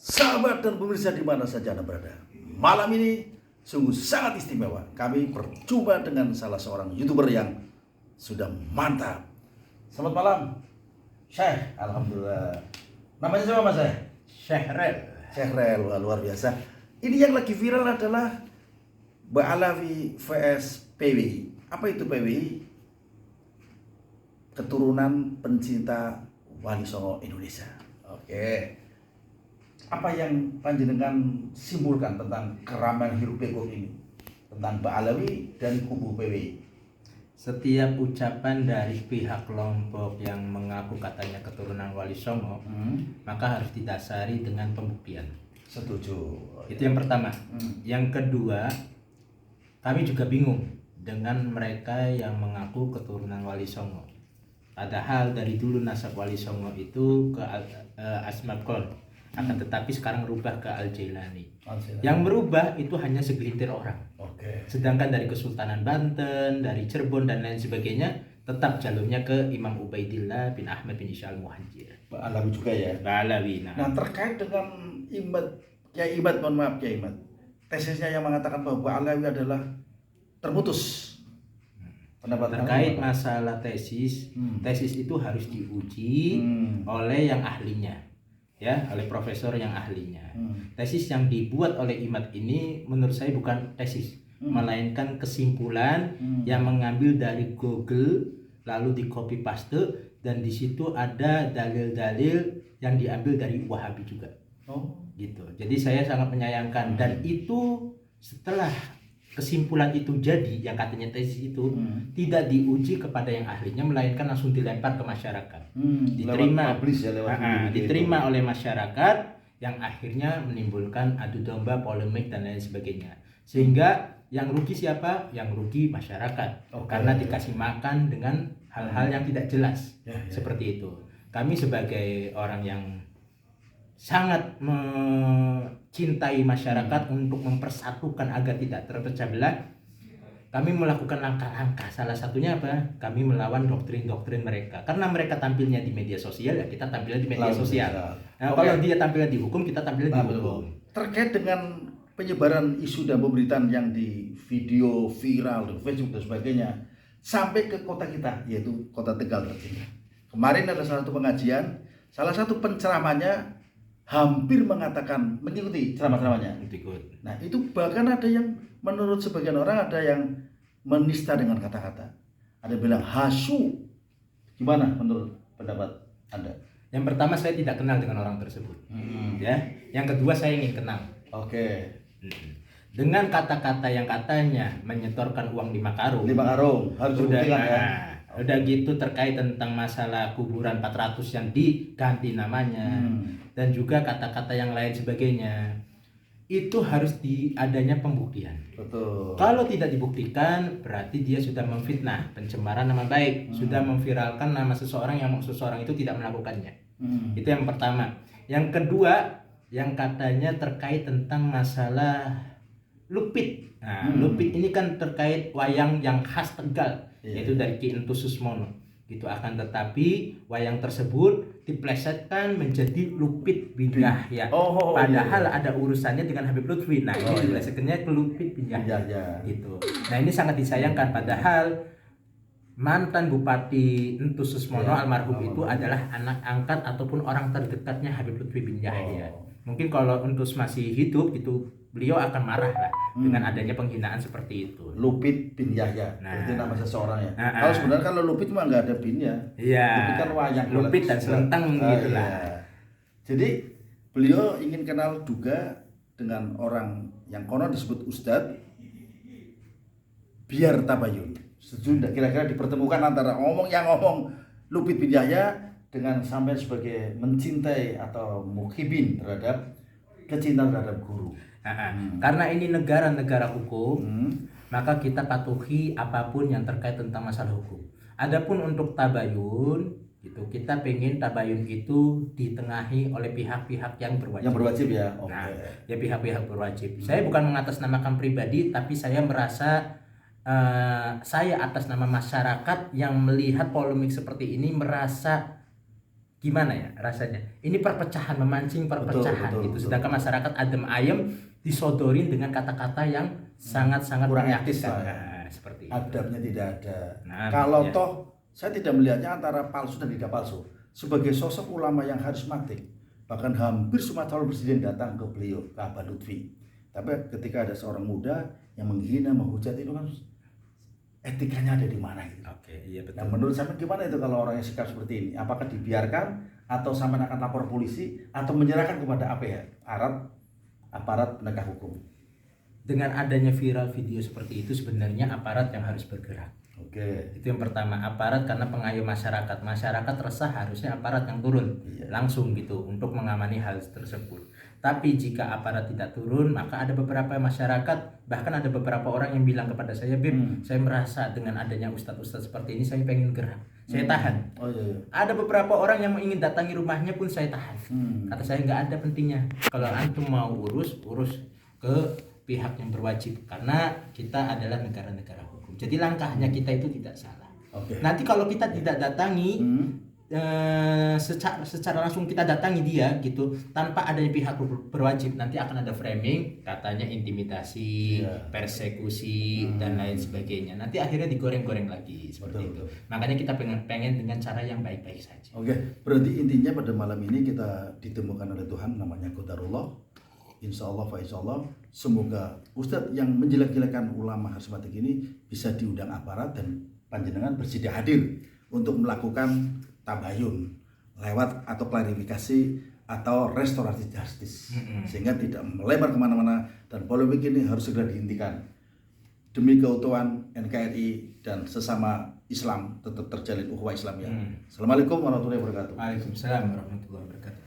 Sahabat dan pemirsa di mana saja Anda berada, malam ini sungguh sangat istimewa. Kami berjumpa dengan salah seorang YouTuber yang sudah mantap. Selamat malam, Syekh. Alhamdulillah. Namanya siapa Mas Syekh? Syahrel. Syahrel, wah, luar biasa. Ini yang lagi viral adalah Mbak Alawi vs PWI. Apa itu PWI? Keturunan pencinta Wali Songo Indonesia. Oke. Apa yang panjenengan simpulkan tentang keramaian hirup pikuk ini, tentang Mbak Alawi dan kubu PWI? Setiap ucapan dari pihak kelompok yang mengaku katanya keturunan Wali Songo, maka harus didasari dengan pembuktian. Setuju. Itu yang pertama. Yang kedua, kami juga bingung dengan mereka yang mengaku keturunan Wali Songo. Padahal dari dulu nasab Wali Songo itu ke Asmad Khan, akan tetapi sekarang rubah ke Al-Jailani. Yang berubah itu hanya segelintir orang. Oke. Sedangkan dari Kesultanan Banten, dari Cirebon dan lain sebagainya, tetap jalurnya ke Imam Ubaidillah bin Ahmad bin Isa al-Muhajir. Mbak Alawi juga ya. Mbak Alawi. Nah, terkait dengan Kiai Imad, mohon maaf Kiai Imad, tesisnya yang mengatakan bahwa Mbak Alawi adalah terputus. Pendapat Terkait Anda, masalah tesis, tesis itu harus diuji oleh yang ahlinya, ya, oleh profesor yang ahlinya. Tesis yang dibuat oleh Imad ini menurut saya bukan tesis, melainkan kesimpulan yang mengambil dari Google lalu di copy paste, dan di situ ada dalil-dalil yang diambil dari Wahabi juga. Gitu. Jadi saya sangat menyayangkan, dan itu setelah kesimpulan itu jadi, yang katanya tesis itu tidak diuji kepada yang ahlinya, melainkan langsung dilempar ke masyarakat. Diterima, diterima oleh masyarakat, yang akhirnya menimbulkan adu domba, polemik dan lain sebagainya. Sehingga yang rugi siapa? Yang rugi masyarakat. Karena dikasih makan dengan hal-hal yang tidak jelas. Seperti itu. Kami sebagai orang yang sangat mencintai masyarakat untuk mempersatukan agar tidak terpecah belah, kami melakukan langkah-langkah. Salah satunya apa? Kami melawan doktrin-doktrin mereka. Karena mereka tampilnya di media sosial, ya kita tampilnya di media sosial. Nah, kalau dia tampilnya di hukum, kita tampilnya di hukum. Terkait dengan penyebaran isu dan pemberitaan yang di video viral di Facebook dan sebagainya sampai ke kota kita, yaitu kota Tegal tercinta. Kemarin ada satu pengajian, salah satu penceramahnya hampir mengatakan mengikuti ceramah-ceramahnya. Nah, itu bahkan ada yang menurut sebagian orang ada yang menista dengan kata-kata. Ada yang bilang hasu. Gimana menurut pendapat Anda? Yang pertama, saya tidak kenal dengan orang tersebut. Ya. Yang kedua, saya ingin kenal. Oke. Dengan kata-kata yang katanya menyetorkan uang 5 karung. 5 karung harus dibuktikan ya. Udah gitu terkait tentang masalah kuburan 400 yang diganti namanya, dan juga kata-kata yang lain sebagainya, itu harus adanya pembuktian. Betul. Kalau tidak dibuktikan, berarti dia sudah memfitnah, pencemaran nama baik, sudah memviralkan nama seseorang yang seseorang itu tidak melakukannya. Itu yang pertama. Yang kedua, yang katanya terkait tentang masalah lupit. Nah, lupit ini kan terkait wayang yang khas Tegal, yaitu dari Ki Entu Susmono. Gitu. Akan tetapi wayang tersebut diplesetkan menjadi Lupit bin Yahya. Padahal ada urusannya dengan Habib Lutfi. Nah, ini diplesetkannya ke Lupit bin Yahya. Gitu. Nah, ini sangat disayangkan, padahal mantan Bupati Entu Susmono almarhum itu adalah anak angkat ataupun orang terdekatnya Habib Lutfi bin Yahya. Mungkin kalau Entus masih hidup itu beliau akan marah lah dengan adanya penghinaan seperti itu. Lupit bin Yahya, itu nama seseorang ya. Kalau sebenarnya kalau Lupit mah nggak ada binnya. Iya. Lupit kan wayang. Lupit dan Selentang gitulah. Iya. Jadi beliau ingin kenal juga dengan orang yang konon disebut Ustadz biar tabayun. Setuju enggak kira-kira dipertemukan antara ngomong Lupit bin Yahya dengan sampai sebagai mencintai atau mukhibin terhadap kecintaan terhadap guru. Karena ini negara hukum, maka kita patuhi apapun yang terkait tentang masalah hukum. Adapun untuk tabayun, gitu, kita pengen tabayun itu ditengahi oleh pihak-pihak yang berwajib. Yang berwajib ya. Nah, ya pihak-pihak berwajib. Saya bukan mengatasnamakan pribadi, tapi saya merasa saya atas nama masyarakat yang melihat polemik seperti ini merasa gimana ya rasanya? Ini perpecahan, memancing perpecahan Betul, gitu. betul. Sedangkan masyarakat adem ayem disodorin dengan kata-kata yang sangat-sangat Kurang etis menyakitkan. lah ya. Nah, seperti itu. Adabnya tidak ada. Nah, Kalau ya. toh saya tidak melihatnya antara palsu dan tidak palsu. Sebagai sosok ulama yang karismatik, bahkan hampir semua calon presiden datang ke beliau, ke Abah Lutfi. Tapi ketika ada seorang muda yang menghina, menghujat, itu kan etikanya ada di mana gitu. Oke, iya betul. Nah, menurut saya gimana itu kalau orang yang sikap seperti ini? Apakah dibiarkan atau sampai akan lapor polisi atau menyerahkan kepada aparat penegak hukum? Dengan adanya viral video seperti itu sebenarnya aparat yang harus bergerak. Oke. Itu yang pertama, aparat karena pengayom masyarakat. Masyarakat resah, harusnya aparat yang turun langsung gitu untuk mengamani hal tersebut. Tapi jika aparat tidak turun, maka ada beberapa masyarakat, bahkan ada beberapa orang yang bilang kepada saya, Bib, saya merasa dengan adanya ustadz-ustadz seperti ini saya pengen gerak, saya tahan. Oh iya. Ada beberapa orang yang ingin datangi rumahnya pun saya tahan. Kata saya nggak ada pentingnya. Kalau antum mau urus ke pihak yang berwajib, karena kita adalah negara-negara hukum. Jadi langkahnya kita itu tidak salah. Oke. Nanti kalau kita tidak datangi, secara langsung kita datangi dia gitu, tanpa adanya pihak berwajib, nanti akan ada framing, katanya intimidasi, persekusi dan lain sebagainya. Nanti akhirnya digoreng-goreng lagi seperti itu. Makanya kita pengen dengan cara yang baik-baik saja. Oke, berarti intinya pada malam ini kita ditemukan oleh Tuhan, namanya qadarullah. Insya Allah, semoga Ustadz yang menjelek-jelekan ulama karismatik ini bisa diundang aparat dan panjenengan bersedia hadir untuk melakukan tabayun lewat atau klarifikasi atau restorasi justice, sehingga tidak melebar kemana-mana dan polemik ini harus segera dihentikan demi keutuhan NKRI dan sesama Islam tetap terjalin ukhuwah Islamiyah. Assalamualaikum warahmatullahi wabarakatuh. Waalaikumsalam warahmatullahi wabarakatuh.